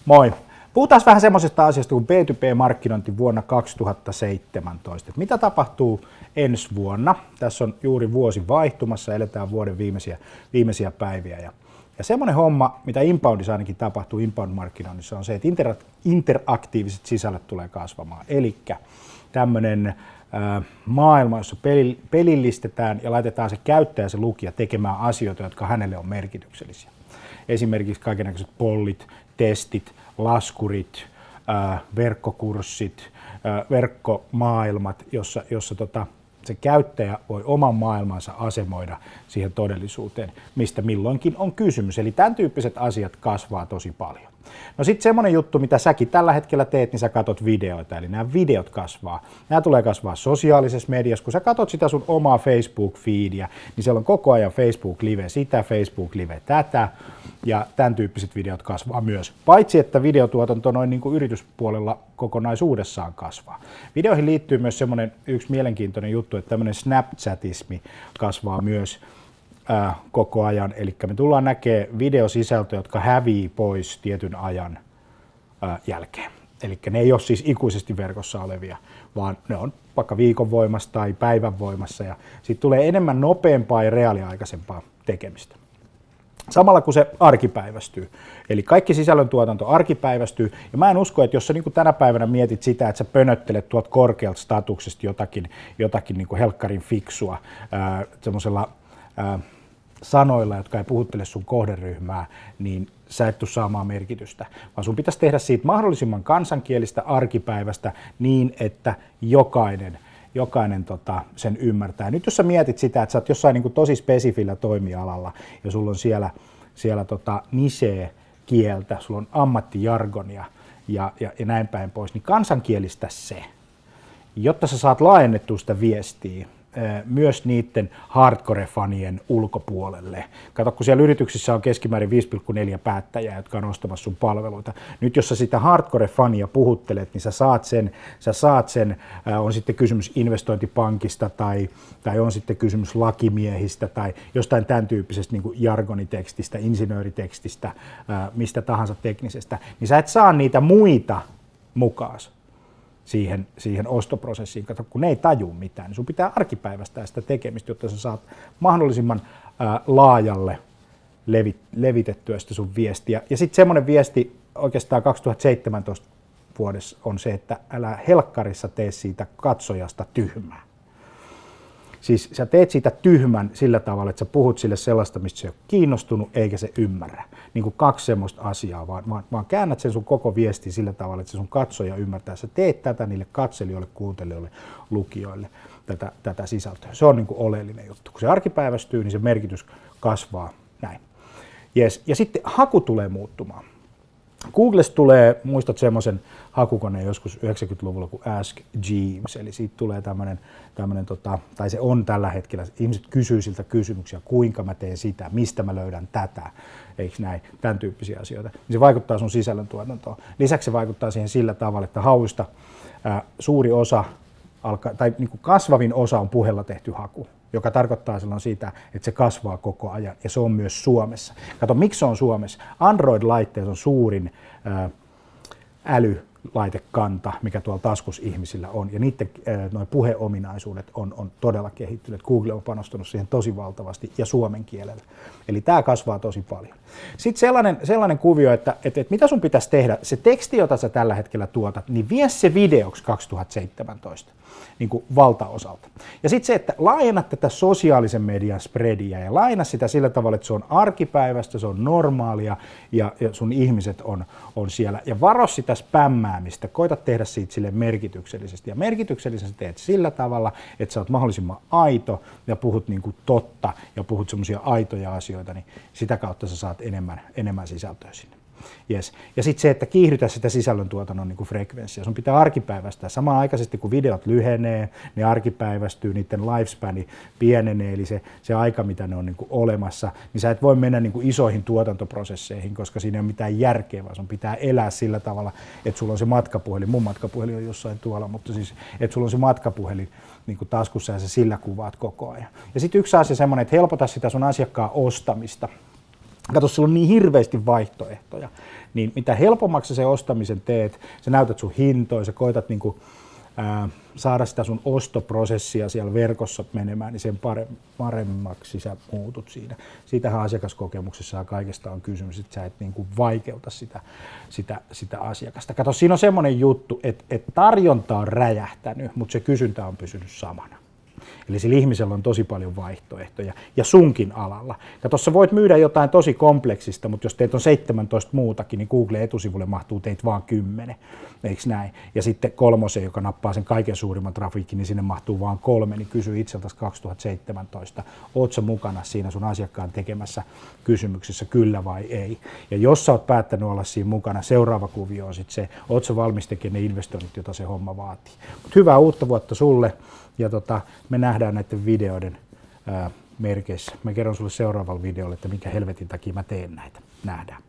Moi. Puhutaan vähän semmoisesta asiasta kuin B2B-markkinointi vuonna 2017. Että mitä tapahtuu ensi vuonna? Tässä on juuri vuosi vaihtumassa, eletään vuoden viimeisiä päiviä. Ja semmoinen homma, mitä inboundissa ainakin tapahtuu inbound-markkinoinnissa, on se, että interaktiiviset sisällöt tulee kasvamaan. Eli tämmöinen maailma, jossa pelillistetään ja laitetaan se käyttäjä, se lukija tekemään asioita, jotka hänelle on merkityksellisiä. Esimerkiksi kaikennäköiset pollit, testit, laskurit, verkkokurssit, verkkomaailmat, jossa se käyttäjä voi oman maailmansa asemoida siihen todellisuuteen, mistä milloinkin on kysymys. Eli tämän tyyppiset asiat kasvaa tosi paljon. No sitten semmoinen juttu, mitä säkin tällä hetkellä teet, niin sä katot videoita, eli nämä videot kasvaa. Nämä tulee kasvaa sosiaalisessa mediassa. Kun sä katot sitä sun omaa Facebook-feediä, niin siellä on koko ajan Facebook-live sitä, Facebook-live tätä, ja tämän tyyppiset videot kasvaa myös. Paitsi, että videotuotanto noin niin kuin yrityspuolella kokonaisuudessaan kasvaa. Videoihin liittyy myös semmoinen yksi mielenkiintoinen juttu, että tämmöinen Snapchatismi kasvaa myös koko ajan, eli me tullaan näkemään videosisältöjä, jotka hävii pois tietyn ajan jälkeen. Eli ne ei ole siis ikuisesti verkossa olevia, vaan ne on vaikka viikon voimassa tai päivän voimassa, ja siitä tulee enemmän nopeampaa ja reaaliaikaisempaa tekemistä. Samalla kun se arkipäivästyy, eli kaikki sisällöntuotanto arkipäivästyy, ja mä en usko, että jos sä niin kuin tänä päivänä mietit sitä, että sä pönöttelet tuolta korkealta statuksesta jotakin niin kuin helkkarin fiksua semmoisella sanoilla, jotka ei puhuttele sun kohderyhmää, niin sä et tule saamaan merkitystä, vaan sun pitäisi tehdä siitä mahdollisimman kansankielistä arkipäivästä niin, että jokainen sen ymmärtää. Nyt jos sä mietit sitä, että sä oot jossain niin kuin tosi spesifillä toimialalla ja sulla on siellä niche-kieltä, sulla on ammattijargonia ja näin päin pois, niin kansankielistä se, jotta sä saat laajennettua sitä viestiä myös niiden hardcore-fanien ulkopuolelle. Kato, kun siellä yrityksissä on keskimäärin 5,4 päättäjää, jotka on ostamassa sun palveluita. Nyt jos sä sitä hardcore-fania puhuttelet, niin sä saat sen, on sitten kysymys investointipankista tai on sitten kysymys lakimiehistä tai jostain tämän tyyppisestä niin kuin jargonitekstistä, insinööritekstistä, mistä tahansa teknisestä, niin sä et saa niitä muita mukaan siihen ostoprosessiin, kato, kun ne ei taju mitään, niin sun pitää arkipäivästää sitä tekemistä, jotta sä saat mahdollisimman laajalle levitettyä sitä sun viestiä. Ja sitten semmoinen viesti oikeastaan 2017 vuodessa on se, että älä helkkarissa tee siitä katsojasta tyhmää. Siis sä teet siitä tyhmän sillä tavalla, että sä puhut sille sellaista, mistä se ei ole kiinnostunut eikä se ymmärrä. Niin kuin kaksi semmoista asiaa, vaan käännät sen sun koko viesti sillä tavalla, että se sun katsoja ymmärtää. Sä teet tätä niille katselijoille, kuuntelijoille, lukijoille, tätä sisältöä. Se on niin kuin oleellinen juttu. Kun se arkipäivästyy, niin se merkitys kasvaa näin. Yes. Ja sitten haku tulee muuttumaan. Googlesta tulee, muistat semmoisen hakukoneen joskus 90-luvulla kuin Ask Jeeves, eli siitä tulee tämmöinen tai se on tällä hetkellä, ihmiset kysyy siltä kysymyksiä, kuinka mä teen sitä, mistä mä löydän tätä, eikö näin, tämän tyyppisiä asioita. Se vaikuttaa sun sisällöntuotantoon. Lisäksi se vaikuttaa siihen sillä tavalla, että hauista suuri osa, tai niin kuin kasvavin osa on puhella tehty haku, joka tarkoittaa silloin sitä, että se kasvaa koko ajan, ja se on myös Suomessa. Kato, miksi se on Suomessa? Android-laitteet on suurin älylaitekanta, mikä tuolla taskus ihmisillä on, ja niiden noi puheominaisuudet on todella kehittyneet. Google on panostanut siihen tosi valtavasti, ja suomen kielellä. Eli tämä kasvaa tosi paljon. Sitten sellainen kuvio, että mitä sun pitäisi tehdä, se teksti, jota sä tällä hetkellä tuotat, niin vie se videoksi 2017. Niin kuin valtaosalta. Ja sitten se, että laajennat tätä sosiaalisen median spreadia ja laajennat sitä sillä tavalla, että se on arkipäivästä, se on normaalia ja sun ihmiset on siellä. Ja varo sitä spämmäämistä, koita tehdä siitä sille merkityksellisesti. Ja merkityksellisesti teet sillä tavalla, että sä oot mahdollisimman aito ja puhut niin kuin totta ja puhut semmoisia aitoja asioita, niin sitä kautta sä saat enemmän sisältöä sinne. Yes. Ja sitten se, että kiihdytä sitä sisällöntuotannon niin kuin frekvenssiä. Sun pitää arkipäivästää. Samanaikaisesti kun videot lyhenee, ne arkipäivästyy, niiden lifespani pienenee, eli se aika, mitä ne on niin kuin olemassa, niin sä et voi mennä niin kuin isoihin tuotantoprosesseihin, koska siinä ei ole mitään järkeä, vaan sun pitää elää sillä tavalla, että sulla on se matkapuhelin. Mun matkapuhelin on jossain tuolla, mutta siis, että sulla on se matkapuhelin niin kuin taskussa ja sä sillä kuvaat koko ajan. Ja sitten yksi asia semmoinen, että helpota sitä sun asiakkaan ostamista. Kato, sulla on niin hirveästi vaihtoehtoja, niin mitä helpommaksi se ostamisen teet, sä näytät sun hintoja, sä koetat niinku, saada sitä sun ostoprosessia siellä verkossa menemään, niin sen paremmaksi sä muutut siinä. Siitähän asiakaskokemuksessa ja kaikesta on kysymys, että sä et niinku vaikeuta sitä asiakasta. Kato, siinä on semmoinen juttu, että tarjonta on räjähtänyt, mutta se kysyntä on pysynyt samana. Eli sillä ihmisellä on tosi paljon vaihtoehtoja ja sunkin alalla. Ja tuossa voit myydä jotain tosi kompleksista, mutta jos teet on 17 muutakin, niin Google etusivulle mahtuu teitä vaan 10, eikö näin? Ja sitten kolmosen, joka nappaa sen kaiken suurimman trafiikin, niin sinne mahtuu vaan 3, niin kysy itseltäsi 2017, ootko mukana siinä sun asiakkaan tekemässä kysymyksessä kyllä vai ei? Ja jos sä oot päättänyt olla siinä mukana, seuraava kuvio on sitten se, ootko valmis tekemään ne investoinnit, jota se homma vaatii. Mut hyvää uutta vuotta sulle. Ja me nähdään näiden videoiden merkeissä. Mä kerron sulle seuraavalla videolla, että minkä helvetin takia mä teen näitä. Nähdään.